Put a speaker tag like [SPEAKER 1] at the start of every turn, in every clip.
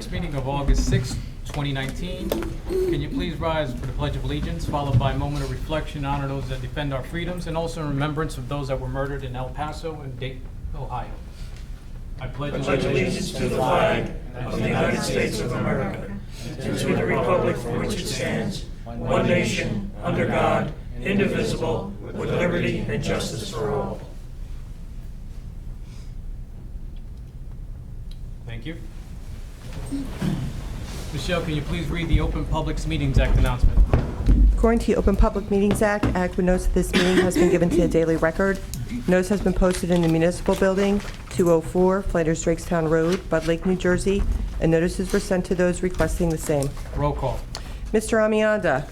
[SPEAKER 1] Works meeting of August 6, 2019. Can you please rise for the Pledge of Allegiance, followed by a moment of reflection, honor those that defend our freedoms, and also in remembrance of those that were murdered in El Paso and Dayton, Ohio. I pledge
[SPEAKER 2] allegiance to the flag of the United States of America and to the republic for which it stands, one nation, under God, indivisible, with liberty and justice for all.
[SPEAKER 1] Thank you. Michelle, can you please read the Open Public Meetings Act announcement?
[SPEAKER 3] According to the Open Public Meetings Act, adequate notice of this meeting has been given to the Daily Record. Notice has been posted in the Municipal Building, 204 Flanders Drakestown Road, Bud Lake, New Jersey, and notices were sent to those requesting the same.
[SPEAKER 1] Roll call.
[SPEAKER 3] Mr. Amianda.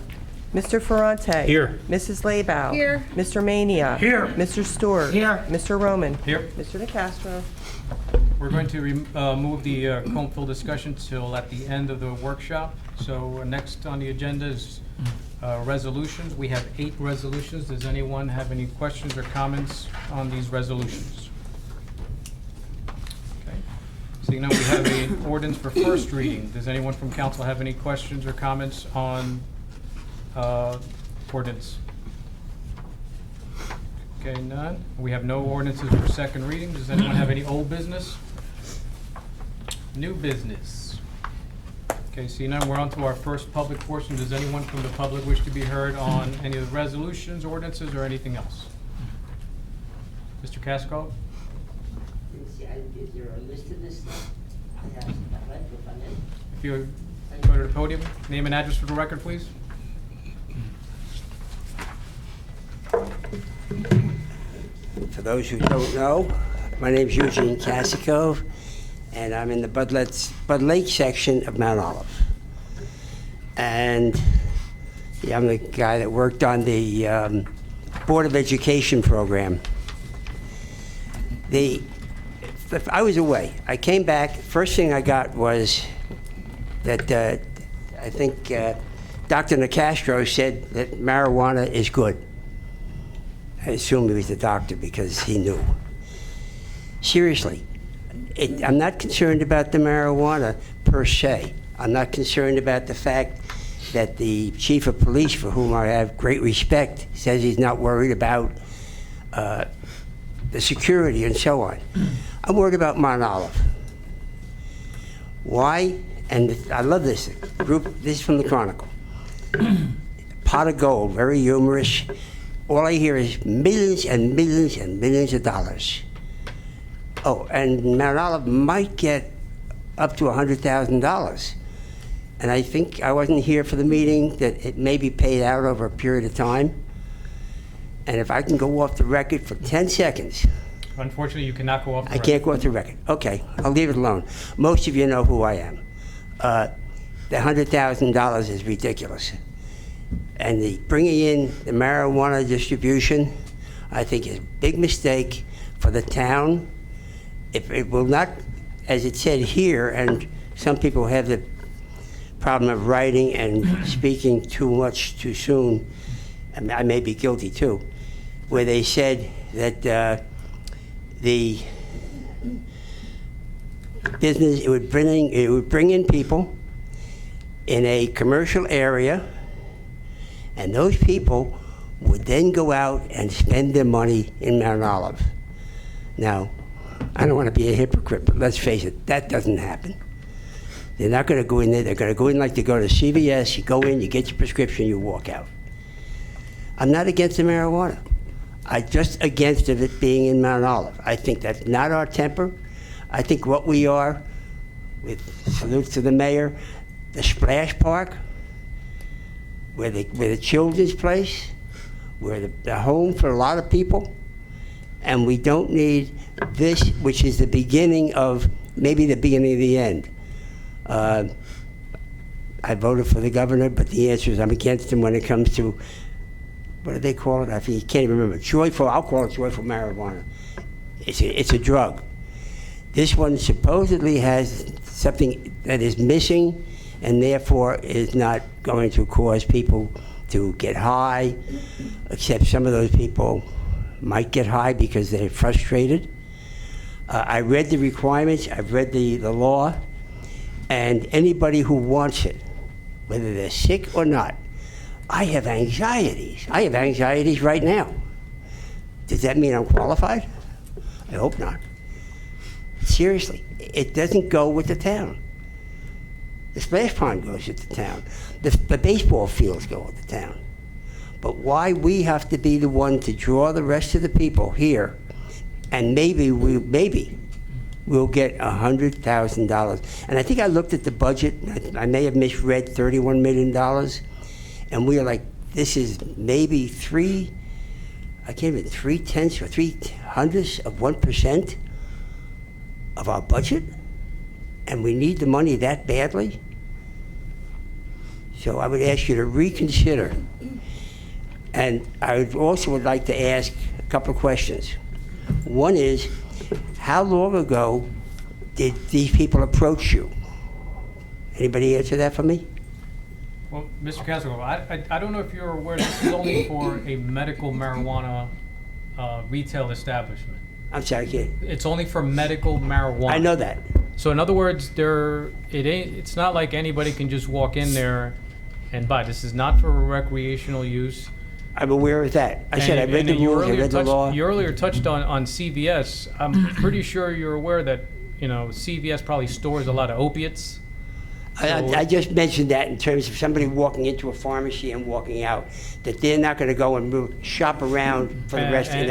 [SPEAKER 3] Mr. Ferrante.
[SPEAKER 1] Here.
[SPEAKER 3] Mrs. Labow.
[SPEAKER 4] Here.
[SPEAKER 3] Mr. Mania.
[SPEAKER 2] Here.
[SPEAKER 3] Mr. Stewart.
[SPEAKER 2] Here.
[SPEAKER 3] Mr. Roman.
[SPEAKER 1] Here.
[SPEAKER 3] Mr. DeCastro.
[SPEAKER 1] We're going to move the Comeville discussion till at the end of the workshop. So next on the agenda is resolutions. We have 8 resolutions. Does anyone have any questions or comments on these resolutions? Okay. Seeing none, we have an ordinance for first reading. Does anyone from council have any questions or comments on ordinance? Okay, none. We have no ordinances for second reading. Does anyone have any old business? New business. Okay, see now we're on to our first public portion. Does anyone from the public wish to be heard on any of the resolutions, ordinances, or anything else? Mr. Casco?
[SPEAKER 5] Is there a list of this stuff? I have, right, if I'm in.
[SPEAKER 1] If you go to the podium, name and address for the record, please.
[SPEAKER 5] For those who don't know, my name is Eugene Casico, and I'm in the Bud Lake section of Mount Olive. And yeah, I'm the guy that worked on the Board of Education program. I was away. I came back. First thing I got was that I think Dr. Nicastro said that marijuana is good. I assume he was the doctor because he knew. Seriously, I'm not concerned about the marijuana per se. I'm not concerned about the fact that the chief of police, for whom I have great respect, says he's not worried about the security and so on. I'm worried about Mount Olive. Why? And I love this group. This is from the Chronicle. Pot of Gold, very humorous. All I hear is millions and millions and millions of dollars. Oh, and Mount Olive might get up to $100,000. And I think I wasn't here for the meeting, that it may be paid out over a period of time. And if I can go off the record for 10 seconds.
[SPEAKER 1] Unfortunately, you cannot go off the
[SPEAKER 5] I
[SPEAKER 1] record.
[SPEAKER 5] can't go off the record. Okay, I'll leave it alone. Most of you know who I am. The $100,000 is ridiculous. And the bringing in the marijuana distribution, I think is a big mistake for the town. If it will not, as it said here, and some people have the problem of writing and speaking too much too soon, and I may be guilty too, where they said that the business, it would bring in people in a commercial area, and those people would then go out and spend their money in Mount Olive. Now, I don't want to be a hypocrite, but let's face it, that doesn't happen. They're not going to go in there. They're going to go in like they go to CVS. You go in, you get your prescription, you walk out. I'm not against the marijuana. I'm just against it being in Mount Olive. I think that's not our temper. I think what we are, with salute to the mayor, the Splash Park, where the children's place, where the home for a lot of people, and we don't need this, which is the beginning of, maybe the beginning of the end. I voted for the governor, but the answer is I'm against him when it comes to, what do they call it? I think you can't even remember. Joyful, I'll call it joyful marijuana. It's a drug. This one supposedly has something that is missing, and therefore is not going to cause people to get high, except some of those people might get high because they're frustrated. I read the requirements, I've read the law, And anybody who wants it, whether they're sick or not, I have anxieties. I have anxieties right now. Does that mean I'm qualified? I hope not. Seriously, it doesn't go with the town. The splash pond goes with the town. The baseball fields go with the town. But why we have to be the one to draw the rest of the people here, and maybe we'll get $100,000. And I think I looked at the budget, I may have misread $31 million, and we are like, this is maybe 3/10 or 3/300 of 1% of our budget, and we need the money that badly. So I would ask you to reconsider. And I would like to ask a couple of questions. One is, how long ago did these people approach you? Anybody answer that for me?
[SPEAKER 1] Well, Mr. Castro, I don't know if you're aware, this is only for a medical marijuana retail establishment.
[SPEAKER 5] I'm sorry, kid.
[SPEAKER 1] It's only for medical marijuana.
[SPEAKER 5] I know that.
[SPEAKER 1] So in other words, it's not like anybody can just walk in there and buy. This is not for recreational use.
[SPEAKER 5] I'm aware of that. I said I read the rules, I read the law.
[SPEAKER 1] You earlier touched on CVS. I'm pretty sure you're aware that, CVS probably stores a lot of opiates.
[SPEAKER 5] I just mentioned that in terms of somebody walking into a pharmacy and walking out, that they're not going to go and shop around for the rest of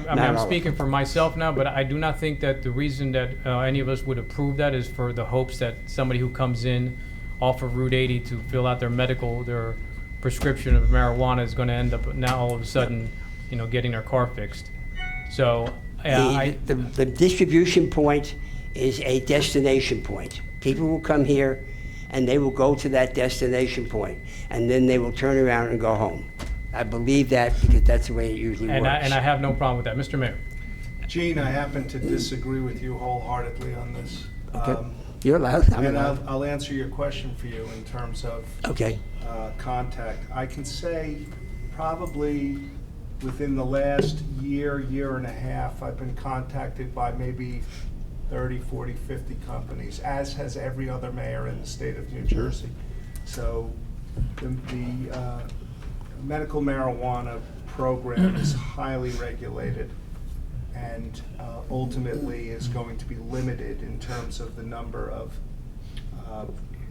[SPEAKER 1] I'm speaking for myself now, but I do not think that the reason that any of us would approve that is for the hopes that somebody who comes in off of Route 80 to fill out their prescription of marijuana is going to end up now all of a sudden, getting their car fixed. So
[SPEAKER 5] the distribution point is a destination point. People will come here and they will go to that destination point, and then they will turn around and go home. I believe that because that's the way it usually works.
[SPEAKER 1] And I have no problem with that. Mr. Mayor.
[SPEAKER 4] Gene, I happen to disagree with you wholeheartedly on this.
[SPEAKER 5] Okay. You're allowed. I'm allowed.
[SPEAKER 4] I'll answer your question for you in terms of
[SPEAKER 5] Okay.
[SPEAKER 4] contact. I can say probably within the last year and a half, I've been contacted by maybe 30, 40, 50 companies, as has every other mayor in the state of New Jersey. So the medical marijuana program is highly regulated and ultimately is going to be limited in terms of the number of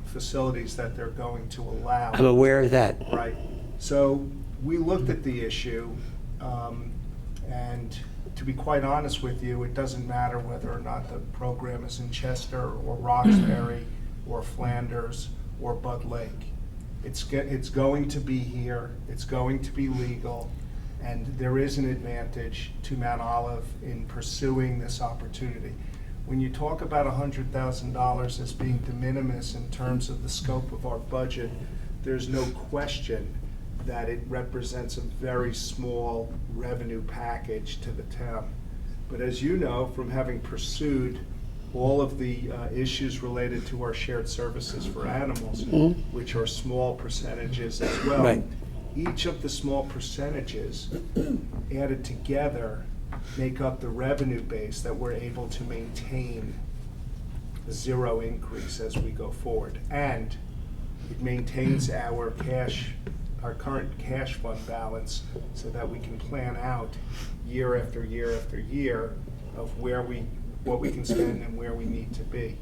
[SPEAKER 4] facilities that they're going to allow.
[SPEAKER 5] I'm aware of that.
[SPEAKER 4] Right. So we looked at the issue, and to be quite honest with you, it doesn't matter whether or not the program is in Chester or Roxbury or Flanders or Bud Lake. It's going to be here, it's going to be legal, and there is an advantage to Mount Olive in pursuing this opportunity. When you talk about $100,000 as being de minimis in terms of the scope of our budget, there's no question that it represents a very small revenue package to the town. But as you know, from having pursued all of the issues related to our shared services for animals, which are small percentages as well,
[SPEAKER 5] Right.
[SPEAKER 4] Each of the small percentages added together make up the revenue base that we're able to maintain zero increase as we go forward. And it maintains our current cash fund balance so that we can plan out year after year after year of what we can spend and where we need to be.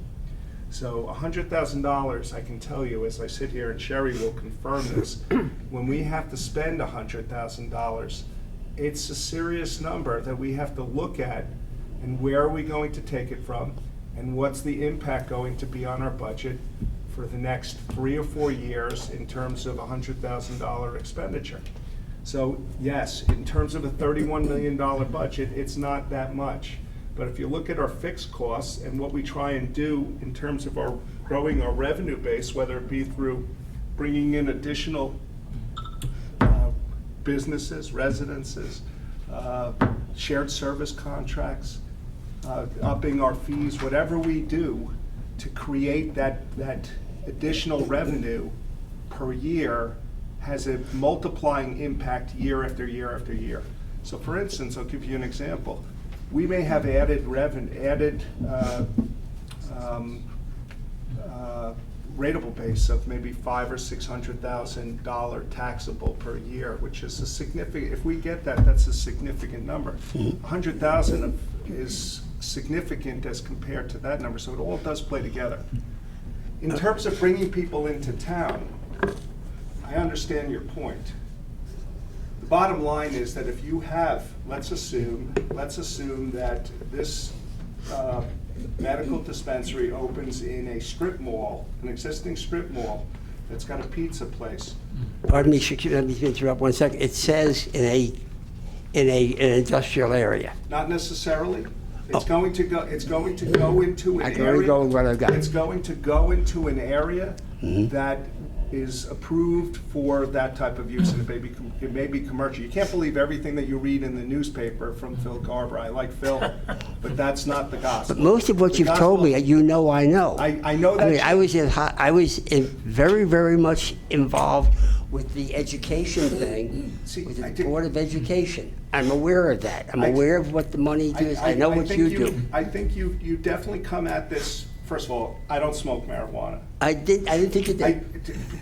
[SPEAKER 4] So $100,000, I can tell you, as I sit here, and Sherry will confirm this, when we have to spend $100,000, it's a serious number that we have to look at, and where are we going to take it from, and what's the impact going to be on our budget for the next 3 or 4 years in terms of $100,000 expenditure. So yes, in terms of a $31 million budget, it's not that much. But if you look at our fixed costs and what we try and do in terms of our growing our revenue base, whether it be through bringing in additional businesses, residences, shared service contracts, upping our fees, whatever we do to create that additional revenue per year has a multiplying impact year after year after year. So for instance, I'll give you an example. We may have added rateable base of maybe $500,000 or $600,000 taxable per year, which is a significant, if we get that, that's a significant number. 100,000 is significant as compared to that number, so it all does play together. In terms of bringing people into town, I understand your point. The bottom line is that if you have, let's assume that this medical dispensary opens in a strip mall, an existing strip mall, that's got a pizza place.
[SPEAKER 5] Pardon me, let me interrupt 1 second. It says in an industrial area.
[SPEAKER 4] Not necessarily. It's going to go into an
[SPEAKER 5] I
[SPEAKER 4] area.
[SPEAKER 5] can only go with what I've got.
[SPEAKER 4] It's going to go into an area
[SPEAKER 5] Mm-hmm.
[SPEAKER 4] that is approved for that type of use, and it may be commercial. You can't believe everything that you read in the newspaper from Phil Garber. I like Phil, but that's not the gospel.
[SPEAKER 5] But most of what
[SPEAKER 4] The
[SPEAKER 5] you've told me,
[SPEAKER 4] gospel-
[SPEAKER 5] you know I know.
[SPEAKER 4] I know that.
[SPEAKER 5] I mean, I was very, very much involved with the education thing,
[SPEAKER 4] See,
[SPEAKER 5] with
[SPEAKER 4] I
[SPEAKER 5] the
[SPEAKER 4] did-
[SPEAKER 5] Board of Education. I'm aware of that. I'm
[SPEAKER 4] I-
[SPEAKER 5] aware of what the money does. I know what
[SPEAKER 4] think
[SPEAKER 5] you do.
[SPEAKER 4] I think you definitely come at this, first of all, I don't smoke marijuana.
[SPEAKER 5] I didn't think you did.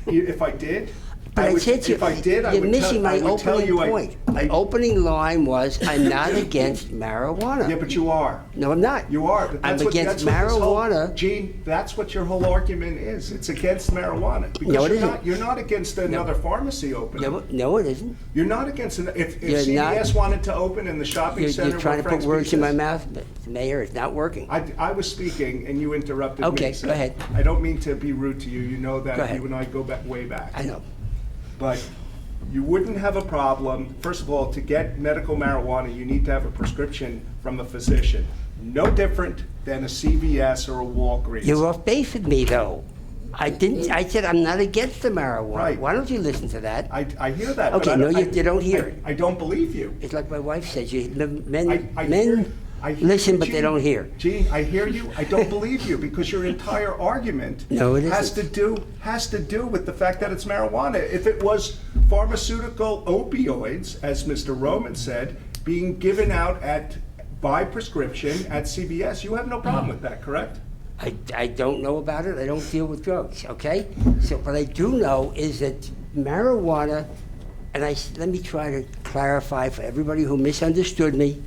[SPEAKER 4] If I did,
[SPEAKER 5] But I said to you,
[SPEAKER 4] if I did, I
[SPEAKER 5] you're
[SPEAKER 4] would
[SPEAKER 5] missing my
[SPEAKER 4] tell
[SPEAKER 5] opening
[SPEAKER 4] you.
[SPEAKER 5] point. My opening line was, I'm not against marijuana.
[SPEAKER 4] Yeah, but you are.
[SPEAKER 5] No, I'm not.
[SPEAKER 4] You are. But
[SPEAKER 5] I'm
[SPEAKER 4] that's
[SPEAKER 5] against
[SPEAKER 4] that's what this whole-
[SPEAKER 5] marijuana.
[SPEAKER 4] Gene, that's what your whole argument is. It's against marijuana. Because
[SPEAKER 5] No, it
[SPEAKER 4] you're
[SPEAKER 5] isn't.
[SPEAKER 4] not. You're not against another pharmacy opening.
[SPEAKER 5] No, it isn't.
[SPEAKER 4] You're not against if
[SPEAKER 5] You're
[SPEAKER 4] CVS
[SPEAKER 5] not-
[SPEAKER 4] wanted to open in the shopping center.
[SPEAKER 5] You're trying to
[SPEAKER 4] where
[SPEAKER 5] put
[SPEAKER 4] Frank's
[SPEAKER 5] words in my
[SPEAKER 4] Pizza is.
[SPEAKER 5] mouth, Mayor. It's not working.
[SPEAKER 4] I was speaking and you interrupted me.
[SPEAKER 5] Okay,
[SPEAKER 4] so
[SPEAKER 5] go ahead.
[SPEAKER 4] I don't mean to be rude to you. You know that
[SPEAKER 5] Go ahead.
[SPEAKER 4] you and I go back way back.
[SPEAKER 5] I know.
[SPEAKER 4] But you wouldn't have a problem, first of all, to get medical marijuana, you need to have a prescription from a physician. No different than a CVS or a Walgreens.
[SPEAKER 5] You're off base with me, though. I said I'm not against the marijuana.
[SPEAKER 4] Right.
[SPEAKER 5] Why don't you listen to that?
[SPEAKER 4] I hear that. but
[SPEAKER 5] Okay,
[SPEAKER 4] I
[SPEAKER 5] no,
[SPEAKER 4] don't-
[SPEAKER 5] you don't hear it.
[SPEAKER 4] I don't believe you.
[SPEAKER 5] It's like my wife says, men
[SPEAKER 4] I hear
[SPEAKER 5] listen,
[SPEAKER 4] you,
[SPEAKER 5] but they
[SPEAKER 4] Gene.
[SPEAKER 5] don't hear.
[SPEAKER 4] Gene, I hear you. I don't believe you because your entire argument
[SPEAKER 5] No, it
[SPEAKER 4] has
[SPEAKER 5] isn't.
[SPEAKER 4] to do with the fact that it's marijuana. If it was pharmaceutical opioids, as Mr. Roman said, being given out by prescription at CVS, you have no problem with that, correct?
[SPEAKER 5] I don't know about it. I don't deal with drugs, okay? So what I do know is that marijuana, and let me try to clarify for everybody who misunderstood me.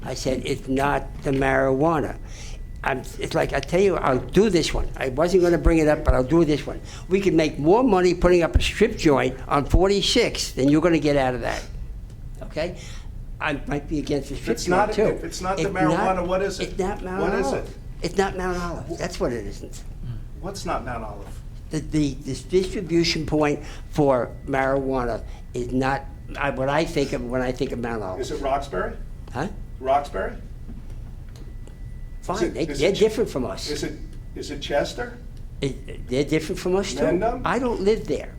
[SPEAKER 5] I said it's not the marijuana. It's like, I tell you, I'll do this one. I wasn't going to bring it up, but I'll do this one. We can make more money putting up a strip joint on 46 than you're going to get out of that, okay? I might be against the strip joint, too.
[SPEAKER 4] If it's not the marijuana, what is it?
[SPEAKER 5] It's not Mount
[SPEAKER 4] What is
[SPEAKER 5] Olive.
[SPEAKER 4] it?
[SPEAKER 5] It's not Mount Olive. That's what it isn't.
[SPEAKER 4] What's not Mount Olive?
[SPEAKER 5] The distribution point for marijuana is not what I think of when I think of Mount Olive.
[SPEAKER 4] Is it Roxbury?
[SPEAKER 5] Huh?
[SPEAKER 4] Roxbury?
[SPEAKER 5] Fine,
[SPEAKER 4] is
[SPEAKER 5] they're
[SPEAKER 4] it-
[SPEAKER 5] different from us.
[SPEAKER 4] Is it Chester?
[SPEAKER 5] They're different from us, too.
[SPEAKER 4] Wyndham?
[SPEAKER 5] I don't live there,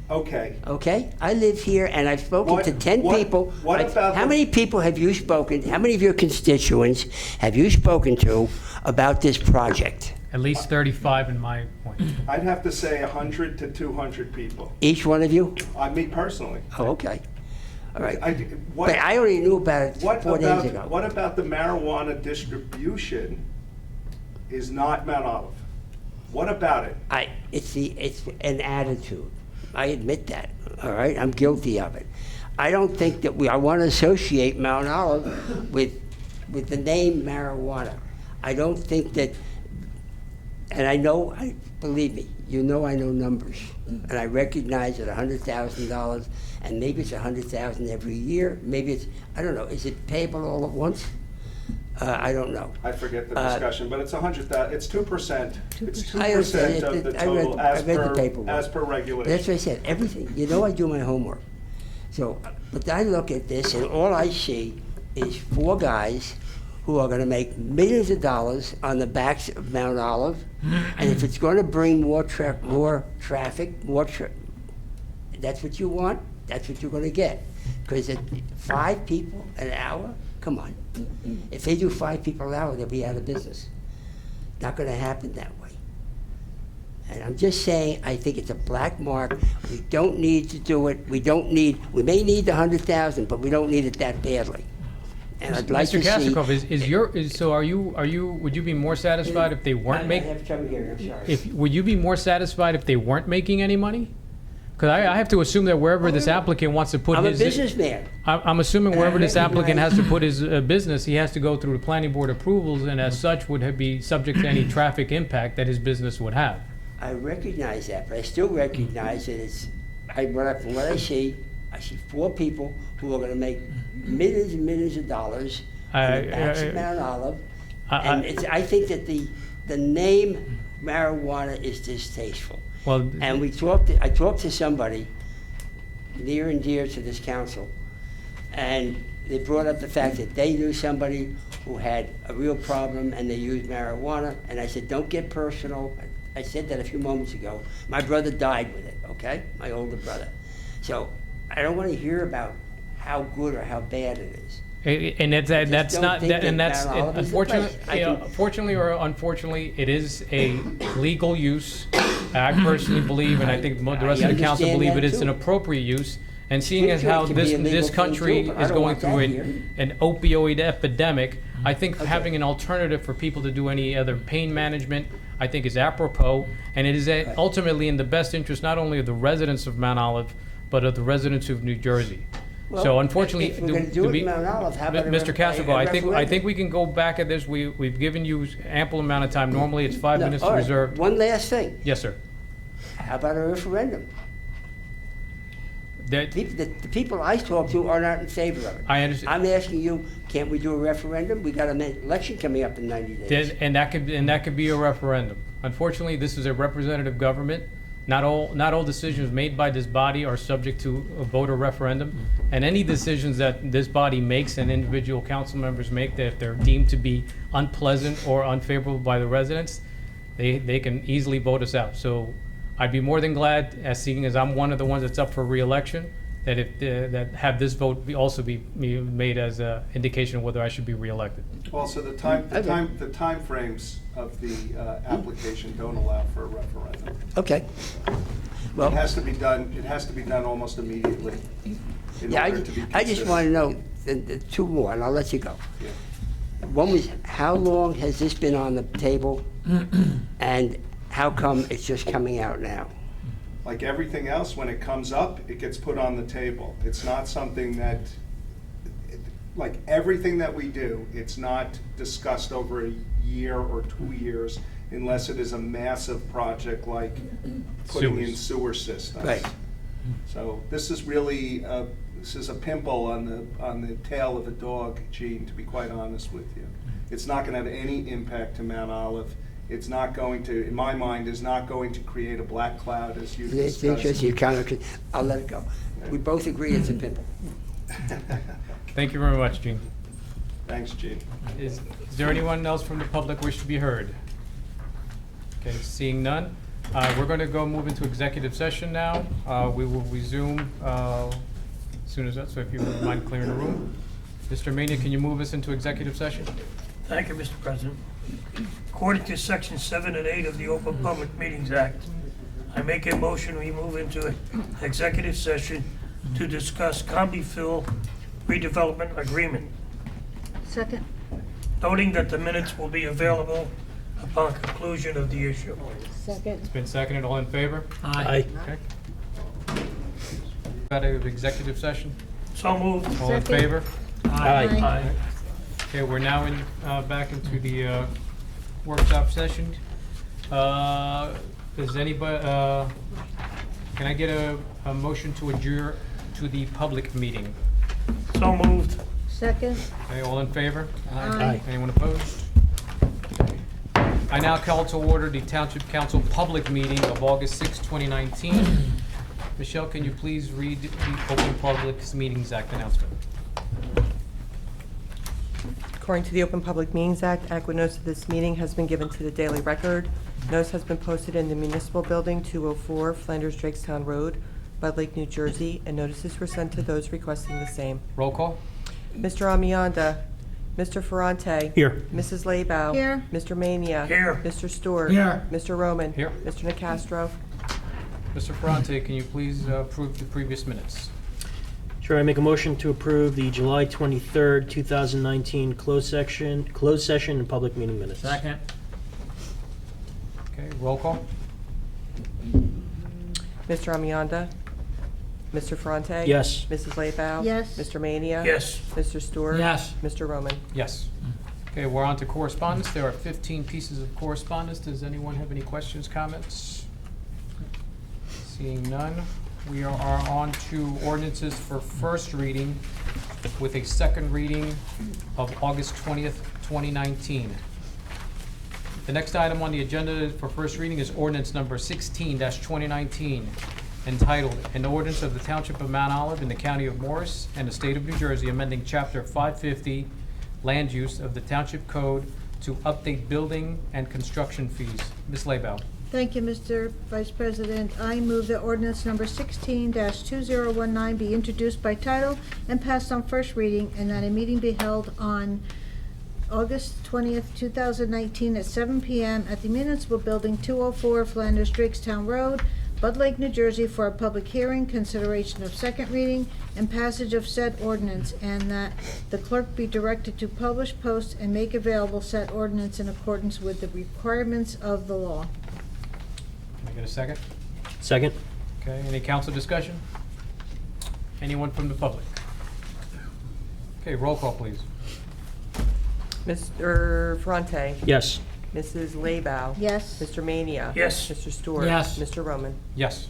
[SPEAKER 4] Okay.
[SPEAKER 5] okay? I live here, and I've spoken to 10 people.
[SPEAKER 4] What about
[SPEAKER 5] How
[SPEAKER 4] the-
[SPEAKER 5] many people have you spoken, how many of your constituents have you spoken to about this project?
[SPEAKER 1] At least 35 in my point.
[SPEAKER 4] I'd have to say 100 to 200 people.
[SPEAKER 5] Each one of you?
[SPEAKER 4] Me personally.
[SPEAKER 5] Oh, okay. All right.
[SPEAKER 4] What,
[SPEAKER 5] But I already knew about it
[SPEAKER 4] what
[SPEAKER 5] 4 days ago.
[SPEAKER 4] what about the marijuana distribution is not Mount Olive? What about it?
[SPEAKER 5] It's an attitude. I admit that. All right, I'm guilty of it. I don't think that I want to associate Mount Olive with the name marijuana. I don't think that, and believe me, you know I know numbers, and I recognize that $100,000, and maybe it's $100,000 every year. Maybe I don't know. Is it payable all at once? I don't know.
[SPEAKER 4] I forget the discussion, but it's 100,000. It's 2%. It's 2%
[SPEAKER 5] I understand.
[SPEAKER 4] of the
[SPEAKER 5] I read-
[SPEAKER 4] total
[SPEAKER 5] I read the paperwork.
[SPEAKER 4] as per
[SPEAKER 5] That's
[SPEAKER 4] regulation.
[SPEAKER 5] what I said, everything. You know I do my homework. So, but I look at this and all I see is 4 guys who are gonna make millions of dollars on the backs of Mount Olive. And if it's gonna bring more traffic, that's what you want, that's what you're gonna get. Because at 5 people an hour, come on. If they do 5 people an hour, they'll be out of business. Not gonna happen that way. And I'm just saying, I think it's a black mark. We don't need to do it. We may need the 100,000, but we don't need it that badly. And I'd like
[SPEAKER 1] Mr.
[SPEAKER 5] to see...
[SPEAKER 1] Kasakoff, so would you be more satisfied if they weren't
[SPEAKER 5] I
[SPEAKER 1] making,
[SPEAKER 5] have trouble hearing, I'm sorry.
[SPEAKER 1] would you be more satisfied if they weren't making any money? Because I have to assume that wherever this applicant wants to put
[SPEAKER 5] I'm a
[SPEAKER 1] his...
[SPEAKER 5] businessman.
[SPEAKER 1] I'm assuming
[SPEAKER 5] And I
[SPEAKER 1] wherever this applicant has
[SPEAKER 5] recognize-
[SPEAKER 1] to put his business, he has to go through the planning board approvals, and as such would be subject to any traffic impact that his business would have.
[SPEAKER 5] I recognize that, but I still recognize that it's, from what I see 4 people who are gonna make millions and millions of dollars in the backs of Mount Olive. And I think that the name marijuana is distasteful.
[SPEAKER 1] Well,
[SPEAKER 5] And I talked to somebody near and dear to this council, and they brought up the fact that they knew somebody who had a real problem and they used marijuana, and I said, don't get personal. I said that a few moments ago. My brother died with it, okay? My older brother. So I don't want to hear about how good or how bad it is.
[SPEAKER 1] and that's
[SPEAKER 5] don't
[SPEAKER 1] not,
[SPEAKER 5] think that
[SPEAKER 1] and that's,
[SPEAKER 5] Mount Olive is the
[SPEAKER 1] unfortunately,
[SPEAKER 5] place. I can-
[SPEAKER 1] fortunately or unfortunately, it is a legal use. I personally believe, and I think the rest of the council
[SPEAKER 5] understand
[SPEAKER 1] believe
[SPEAKER 5] that
[SPEAKER 1] it is an
[SPEAKER 5] too.
[SPEAKER 1] appropriate use. And seeing as
[SPEAKER 5] Sure, it
[SPEAKER 1] how
[SPEAKER 5] can be a legal
[SPEAKER 1] this
[SPEAKER 5] thing
[SPEAKER 1] country
[SPEAKER 5] too, but I
[SPEAKER 1] is
[SPEAKER 5] don't
[SPEAKER 1] going
[SPEAKER 5] want
[SPEAKER 1] through
[SPEAKER 5] that here.
[SPEAKER 1] an opioid epidemic, I think
[SPEAKER 5] Okay.
[SPEAKER 1] having an alternative for people to do any other pain management, I think is apropos, and it is ultimately in the best interest not only of the residents of Mount Olive, but of the residents of New Jersey. So
[SPEAKER 5] Well,
[SPEAKER 1] unfortunately,
[SPEAKER 5] if we're gonna do it in Mount Olive, how about a
[SPEAKER 1] Mr.
[SPEAKER 5] ref-
[SPEAKER 1] Castrovo,
[SPEAKER 5] a
[SPEAKER 1] I think
[SPEAKER 5] referendum?
[SPEAKER 1] we can go back at this. We've given you ample amount of time. Normally, it's 5
[SPEAKER 5] No,
[SPEAKER 1] minutes
[SPEAKER 5] all right,
[SPEAKER 1] reserved.
[SPEAKER 5] One last thing.
[SPEAKER 1] Yes, sir.
[SPEAKER 5] How about a referendum?
[SPEAKER 1] That-
[SPEAKER 5] The people I talk to are not in favor of it.
[SPEAKER 1] I understand.
[SPEAKER 5] I'm asking you, can't we do a referendum? We got an election coming up in 90 days.
[SPEAKER 1] And that could be a referendum. Unfortunately, this is a representative government. Not all decisions made by this body are subject to a voter referendum. And any decisions that this body makes and individual council members make, that if they're deemed to be unpleasant or unfavorable by the residents, they can easily vote us out. So I'd be more than glad, seeing as I'm one of the ones that's up for reelection, that that have this vote also be made as an indication of whether I should be reelected.
[SPEAKER 4] Also, the timeframes of the application don't allow for a referendum.
[SPEAKER 5] Okay.
[SPEAKER 4] It
[SPEAKER 5] Well,
[SPEAKER 4] has to be done almost immediately in
[SPEAKER 5] yeah,
[SPEAKER 4] order to be
[SPEAKER 5] I just
[SPEAKER 4] considered.
[SPEAKER 5] want to know, the 2 more, and I'll let you go.
[SPEAKER 4] Yeah.
[SPEAKER 5] One was, how long has this been on the table? And how come it's just coming out now?
[SPEAKER 4] Like everything else, when it comes up, it gets put on the table. It's not something that, like everything that we do, it's not discussed over a year or 2 years unless it is a massive project like putting in
[SPEAKER 1] Sewers.
[SPEAKER 4] sewer systems.
[SPEAKER 5] Right.
[SPEAKER 4] So this is really, this is a pimple on the tail of a dog, Gene, to be quite honest with you. It's not gonna have any impact to Mount Olive. It's not going to, in my mind, is not going to create a black cloud as you
[SPEAKER 5] It's
[SPEAKER 4] discussed.
[SPEAKER 5] interesting, you kind of, I'll let it go. We both agree it's a pimple.
[SPEAKER 1] Thank you very much, Gene.
[SPEAKER 4] Thanks, Gene.
[SPEAKER 1] Is there anyone else from the public wish to be heard? Okay, seeing none, we're going to go move into executive session now. We will resume as soon as that, so if you would mind clearing the room. Mr. Mania, can you move us into executive session?
[SPEAKER 2] Thank you, Mr. President. According to Section 7 and 8 of the Open Public Meetings Act, I make a motion we move into an executive session to discuss Combi-Phil redevelopment agreement,
[SPEAKER 6] Second.
[SPEAKER 2] noting that the minutes will be available upon conclusion of the issue.
[SPEAKER 6] Second.
[SPEAKER 1] It's been seconded, all in favor?
[SPEAKER 2] Aye.
[SPEAKER 1] Okay. Out of executive session,
[SPEAKER 2] So moved.
[SPEAKER 1] all in
[SPEAKER 6] Second.
[SPEAKER 1] favor?
[SPEAKER 2] Aye.
[SPEAKER 1] Okay, we're now back into the workshop session. Does anybody, can I get a motion to adjourn to the public meeting?
[SPEAKER 2] So moved.
[SPEAKER 6] Second.
[SPEAKER 1] Okay, all in favor?
[SPEAKER 6] Aye.
[SPEAKER 1] Anyone opposed? Okay. I now call to order the Township Council public meeting of August 6, 2019. Michelle, can you please read the Open Public Meetings Act announcement?
[SPEAKER 3] According to the Open Public Meetings Act, adequate notice of this meeting has been given to the Daily Record. Notice has been posted in the Municipal Building, 204 Flanders Drakestown Road, Bud Lake, New Jersey, and notices were sent to those requesting the same.
[SPEAKER 1] Roll call?
[SPEAKER 3] Mr. Amianda. Mr. Ferrante.
[SPEAKER 2] Here.
[SPEAKER 3] Mrs. Laybow.
[SPEAKER 6] Here.
[SPEAKER 3] Mr. Mania.
[SPEAKER 2] Here.
[SPEAKER 3] Mr. Stewart.
[SPEAKER 2] Here.
[SPEAKER 3] Mr. Roman.
[SPEAKER 1] Here.
[SPEAKER 3] Mr. Nacastro.
[SPEAKER 1] Mr. Ferrante, can you please approve the previous minutes?
[SPEAKER 2] Chair, I make a motion to approve the July 23rd, 2019 closed session and public meeting minutes.
[SPEAKER 7] Second.
[SPEAKER 1] Okay, roll call?
[SPEAKER 3] Mr. Amianda? Mr. Ferrante?
[SPEAKER 2] Yes.
[SPEAKER 3] Mrs. Laybow?
[SPEAKER 6] Yes.
[SPEAKER 3] Mr. Mania?
[SPEAKER 2] Yes.
[SPEAKER 3] Mr. Stewart?
[SPEAKER 7] Yes.
[SPEAKER 3] Mr. Roman?
[SPEAKER 1] Yes. Okay, we're on to correspondence. There are 15 pieces of correspondence. Does anyone have any questions, comments? Seeing none, we are on to ordinances for first reading with a second reading of August 20th, 2019. The next item on the agenda for first reading is ordinance number 16-2019, entitled, "An Ordinance of the Township of Mount Olive in the County of Morris and the State of New Jersey amending Chapter 550 Land Use of the Township Code to update building and construction fees." Ms. Laybow.
[SPEAKER 6] Thank you, Mr. Vice President. I move that ordinance number 16-2019 be introduced by title and passed on first reading, and that a meeting be held on August 20th, 2019 at 7 p.m. at the Municipal Building, 204 Flanders Drakestown Road, Bud Lake, New Jersey, for a public hearing, consideration of second reading, and passage of said ordinance, and that the clerk be directed to publish, post, and make available said ordinance in accordance with the requirements of the law.
[SPEAKER 1] Can I get a second?
[SPEAKER 2] Second.
[SPEAKER 1] Okay, any council discussion? Anyone from the public? Okay, roll call, please.
[SPEAKER 3] Mr. Ferrante?
[SPEAKER 2] Yes.
[SPEAKER 3] Mrs. Laybow?
[SPEAKER 6] Yes.
[SPEAKER 3] Mr. Mania?
[SPEAKER 2] Yes.
[SPEAKER 3] Mr. Stewart?
[SPEAKER 7] Yes.
[SPEAKER 3] Mr. Roman?
[SPEAKER 1] Yes.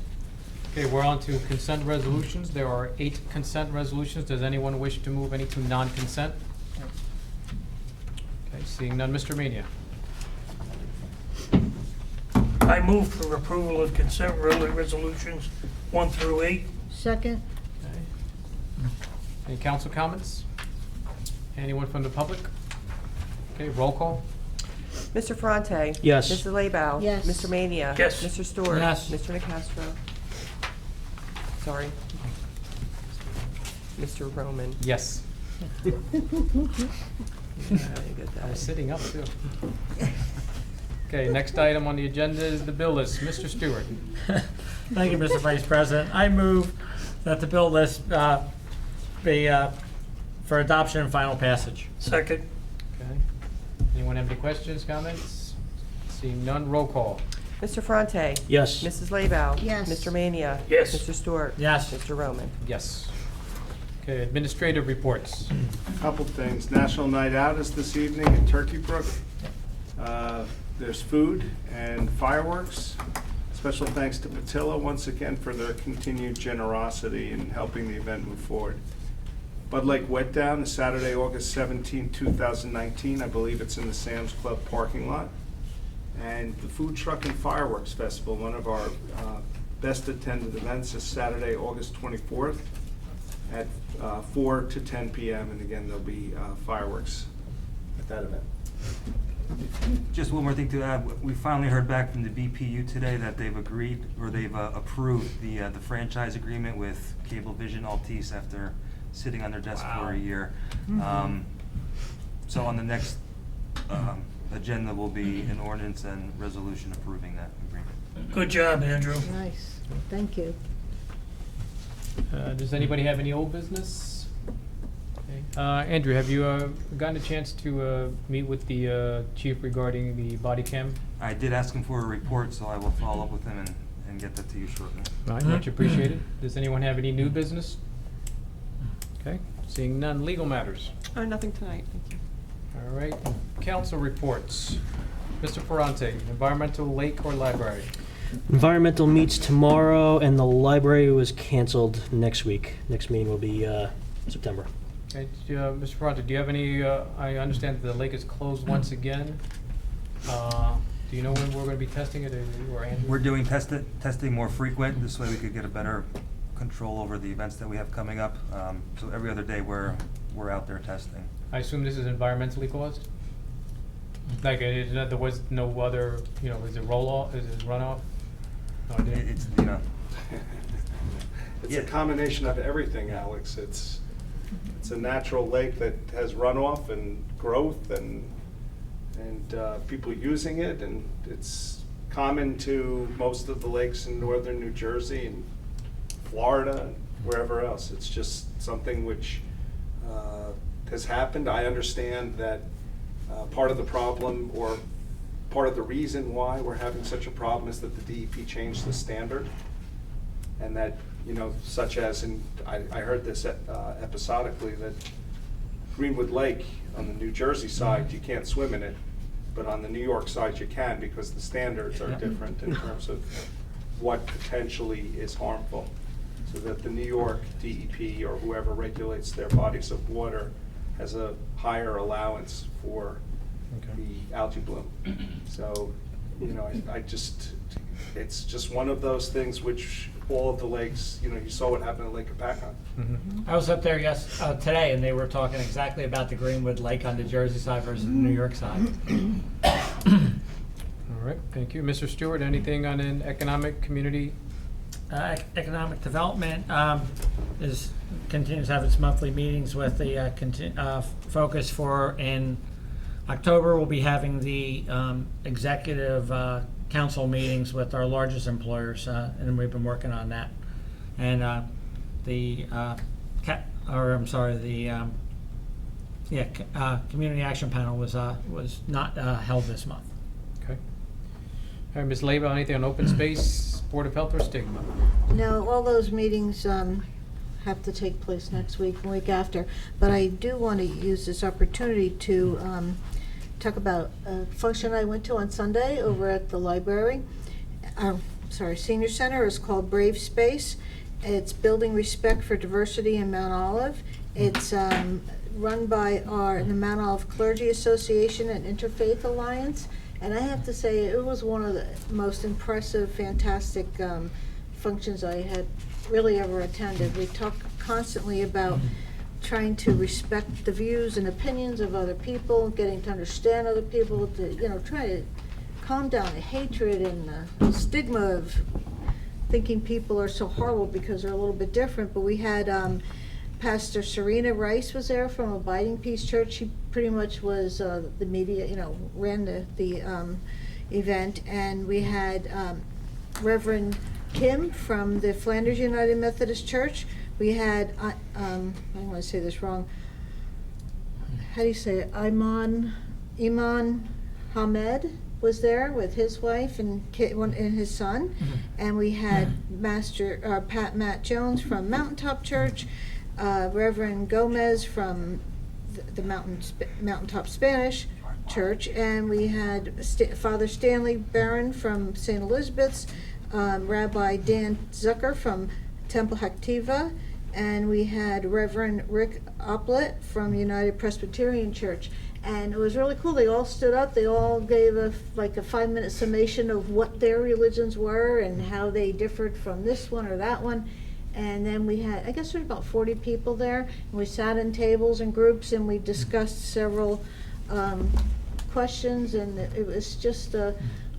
[SPEAKER 1] Okay, we're on to consent resolutions. There are 8 consent resolutions. Does anyone wish to move any to non-consent? Okay, seeing none, Mr. Mania.
[SPEAKER 2] I move for approval of consent resolutions 1 through 8.
[SPEAKER 6] Second.
[SPEAKER 1] Okay. Any council comments? Anyone from the public? Okay, roll call?
[SPEAKER 3] Mr. Ferrante?
[SPEAKER 2] Yes.
[SPEAKER 3] Mrs. Laybow?
[SPEAKER 6] Yes.
[SPEAKER 3] Mr. Mania?
[SPEAKER 2] Yes.
[SPEAKER 3] Mr. Stewart?
[SPEAKER 7] Yes.
[SPEAKER 3] Mr. Nacastro? Sorry. Mr. Roman?
[SPEAKER 1] Yes.
[SPEAKER 3] Yeah, good
[SPEAKER 1] I was
[SPEAKER 3] day.
[SPEAKER 1] sitting up, too. Okay, next item on the agenda is the bill list. Mr. Stewart.
[SPEAKER 7] Thank you, Mr. Vice President. I move that the bill list be for adoption and final passage.
[SPEAKER 2] Second.
[SPEAKER 1] Okay. Anyone have any questions, comments? Seeing none, roll call.
[SPEAKER 3] Mr. Ferrante?
[SPEAKER 2] Yes.
[SPEAKER 3] Mrs. Laybow?
[SPEAKER 6] Yes.
[SPEAKER 3] Mr. Mania?
[SPEAKER 2] Yes.
[SPEAKER 3] Mr. Stewart?
[SPEAKER 7] Yes.
[SPEAKER 3] Mr. Roman?
[SPEAKER 1] Yes. Okay, administrative reports.
[SPEAKER 4] Couple things. National Night Out is this evening in Turkey Brook. There's food and fireworks. Special thanks to Patilla once again for their continued generosity in helping the event move forward. Bud Lake Wet Down is Saturday, August 17, 2019. I believe it's in the Sam's Club parking lot. And the Food Truck and Fireworks Festival, one of our best attended events, is Saturday, August 24th at 4 to 10 p.m. And again, there'll be fireworks at that event.
[SPEAKER 8] Just one more thing to add. We finally heard back from the BPU today that they've agreed, or they've approved the franchise agreement with Cablevision Altice after sitting on their desk for a year. So on the next agenda will be an ordinance and resolution approving that agreement.
[SPEAKER 2] Good job, Andrew.
[SPEAKER 6] Nice. Thank you.
[SPEAKER 1] Does anybody have any old business? Okay. Andrew, have you gotten a chance to meet with the chief regarding the body cam?
[SPEAKER 8] I did ask him for a report, so I will follow up with him and get that to you shortly.
[SPEAKER 1] Much appreciated. Does anyone have any new business? Okay, seeing none. Legal matters.
[SPEAKER 3] Nothing tonight, thank you.
[SPEAKER 1] All right, council reports. Mr. Ferrante, environmental, lake, or library?
[SPEAKER 2] Environmental meets tomorrow, and the library was canceled next week. Next meeting will be September.
[SPEAKER 1] Okay, Mr. Ferrante, do you have any, I understand that the lake is closed once again. Do you know when we're going to be testing it, or Andrew?
[SPEAKER 8] We're doing testing more frequent. This way we could get a better control over the events that we have coming up. So every other day we're out there testing.
[SPEAKER 1] I assume this is environmentally caused? Like, there was no other, is it roll-off, is it runoff? No idea.
[SPEAKER 8] It's,
[SPEAKER 4] It's a combination of everything, Alex. It's a natural lake that has runoff and growth and people using it, and it's common to most of the lakes in northern New Jersey and Florida. wherever else. It's just something which has happened. I understand that part of the problem, or part of the reason why we're having such a problem, is that the DEP changed the standard. And that, such as, I heard this episodically, that Greenwood Lake on the New Jersey side, you can't swim in it, but on the New York side you can, because the standards are different in terms of what potentially is harmful. So that the New York DEP, or whoever regulates their bodies of water, has a higher allowance for the algae bloom. So, it's just one of those things which all of the lakes, you saw what happened at Lake Apacon.
[SPEAKER 7] I was up there today, and they were talking exactly about the Greenwood Lake on the Jersey side versus the New York side.
[SPEAKER 1] All right, thank you. Mr. Stewart, anything on an economic community?
[SPEAKER 7] Economic development continues to have its monthly meetings with the focus for in October. We'll be having the executive council meetings with our largest employers, and we've been working on that. And community action panel was not held this month.
[SPEAKER 1] Okay. All right, Ms. Leba, anything on open space, Board of Health, or stigma?
[SPEAKER 6] No, all those meetings have to take place next week and week after. But I do want to use this opportunity to talk about a function I went to on Sunday over at the library. Senior Center is called Brave Space. It's building respect for diversity in Mount Olive. It's run by the Mount Olive Clergy Association and Interfaith Alliance. And I have to say, it was one of the most impressive, fantastic functions I had really ever attended. We talk constantly about trying to respect the views and opinions of other people, getting to understand other people, to try to calm down the hatred and the stigma of thinking people are so horrible because they're a little bit different. But we had Pastor Serena Rice was there from Abiding Peace Church. She pretty much was the media, ran the event. And we had Reverend Kim from the Flanders United Methodist Church. We had, I don't want to say this wrong, how do you say it? Iman Hamed was there with his wife and his son. And we had Matt Jones from Mountaintop Church, Reverend Gomez from the Mountaintop Spanish Church, and we had Father Stanley Barron from St. Elizabeth's, Rabbi Dan Zucker from Temple Haktiva, and we had Reverend Rick Oplett from United Presbyterian Church. And it was really cool. They all stood up. They all gave a 5-minute summation of what their religions were and how they differed from this one or that one. And then we had, I guess there were about 40 people there. And we sat in tables and groups, and we discussed several questions. And it was just,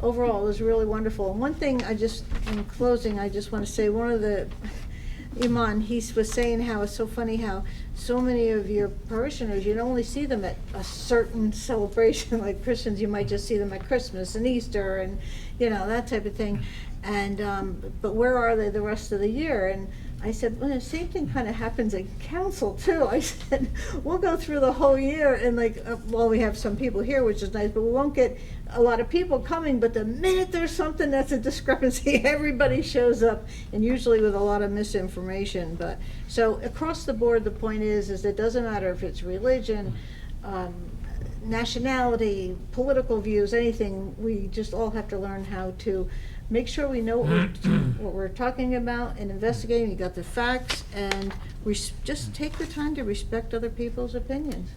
[SPEAKER 6] overall, it was really wonderful. And one thing in closing, I just want to say, one of the, Iman, he was saying how it's so funny how so many of your parishioners, you don't only see them at a certain celebration. Like Christians, you might just see them at Christmas and Easter and, that type of thing. And, but where are they the rest of the year? And I said, well, the same thing kind of happens at council too. I said, we'll go through the whole year and we have some people here, which is nice, but we won't get a lot of people coming. But the minute there's something that's a discrepancy, everybody shows up, and usually with a lot of misinformation. But so across the board, the point is it doesn't matter if it's religion, nationality, political views, anything. We just all have to learn how to make sure we know what we're talking about and investigating. You got the facts, and just take the time to respect other people's opinions.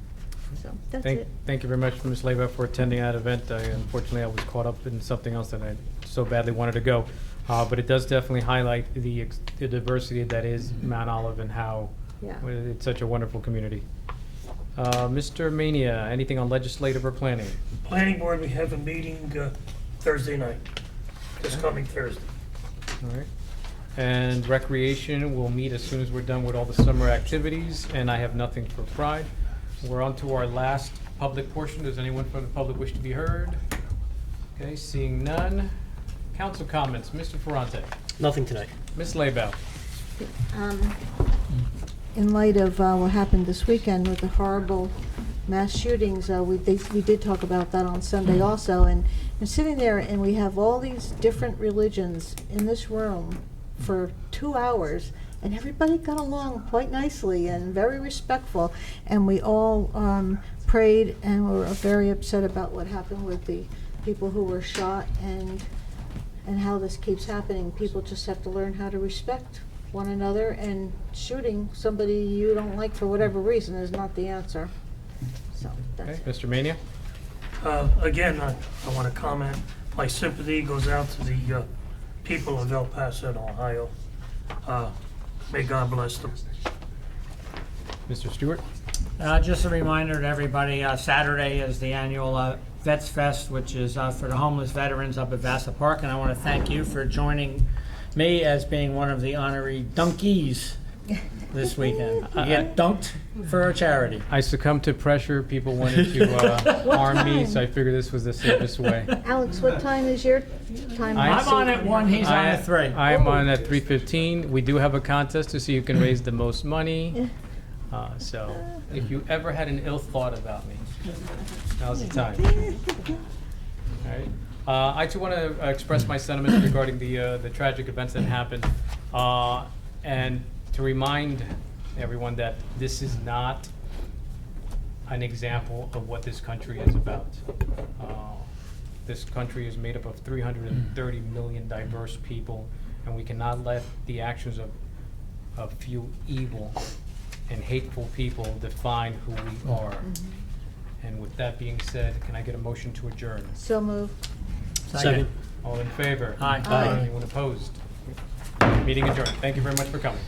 [SPEAKER 6] So that's it.
[SPEAKER 1] Thank you very much, Ms. Leba, for attending that event. Unfortunately, I was caught up in something else that I so badly wanted to go. But it does definitely highlight the diversity that is Mount Olive and how it's such a wonderful community. Mr. Mania, anything on legislative or planning?
[SPEAKER 2] Planning board, we have a meeting Thursday night, this coming Thursday.
[SPEAKER 1] All right. And recreation will meet as soon as we're done with all the summer activities, and I have nothing for Pride. We're on to our last public portion. Does anyone from the public wish to be heard? Okay, seeing none. Council comments. Mr. Ferrante.
[SPEAKER 9] Nothing tonight.
[SPEAKER 1] Ms. Laybell.
[SPEAKER 6] In light of what happened this weekend with the horrible mass shootings, we did talk about that on Sunday also, and sitting there, and we have all these different religions in this room for 2 hours, and everybody got along quite nicely and very respectful, and we all prayed and were very upset about what happened with the people who were shot, and how this keeps happening. People just have to learn how to respect one another, and shooting somebody you don't like for whatever reason is not the answer. So, that's
[SPEAKER 1] Okay,
[SPEAKER 6] it.
[SPEAKER 1] Mr. Mania?
[SPEAKER 2] Again, I want to comment, my sympathy goes out to the people of El Paso, Ohio. May God bless them.
[SPEAKER 1] Mr. Stewart?
[SPEAKER 7] Just a reminder to everybody, Saturday is the annual Vets Fest, which is for the homeless veterans up at Vassar Park, and I want to thank you for joining me as being one of the honorary dunkies this weekend. You get dunked for a charity.
[SPEAKER 1] I succumbed to pressure. People wanted to arm me, so I figured this was the safest way.
[SPEAKER 6] Alex, what time is your time?
[SPEAKER 1] I-
[SPEAKER 7] I'm on at 1, he's on at 3.
[SPEAKER 1] I am on at 3:15. We do have a contest to see who can raise the most money. So if you ever had an ill thought about me, now's the time. All right. I too want to express my sentiments regarding the tragic events that happened, and to remind everyone that this is not an example of what this country is about. This country is made up of 330 million diverse people, and we cannot let the actions of few evil and hateful people define who we are. And with that being said, can I get a motion to adjourn?
[SPEAKER 6] So move.
[SPEAKER 7] Second.
[SPEAKER 1] All in favor?
[SPEAKER 7] Aye.
[SPEAKER 6] Aye.
[SPEAKER 1] Anyone opposed? Meeting adjourned. Thank you very much for coming.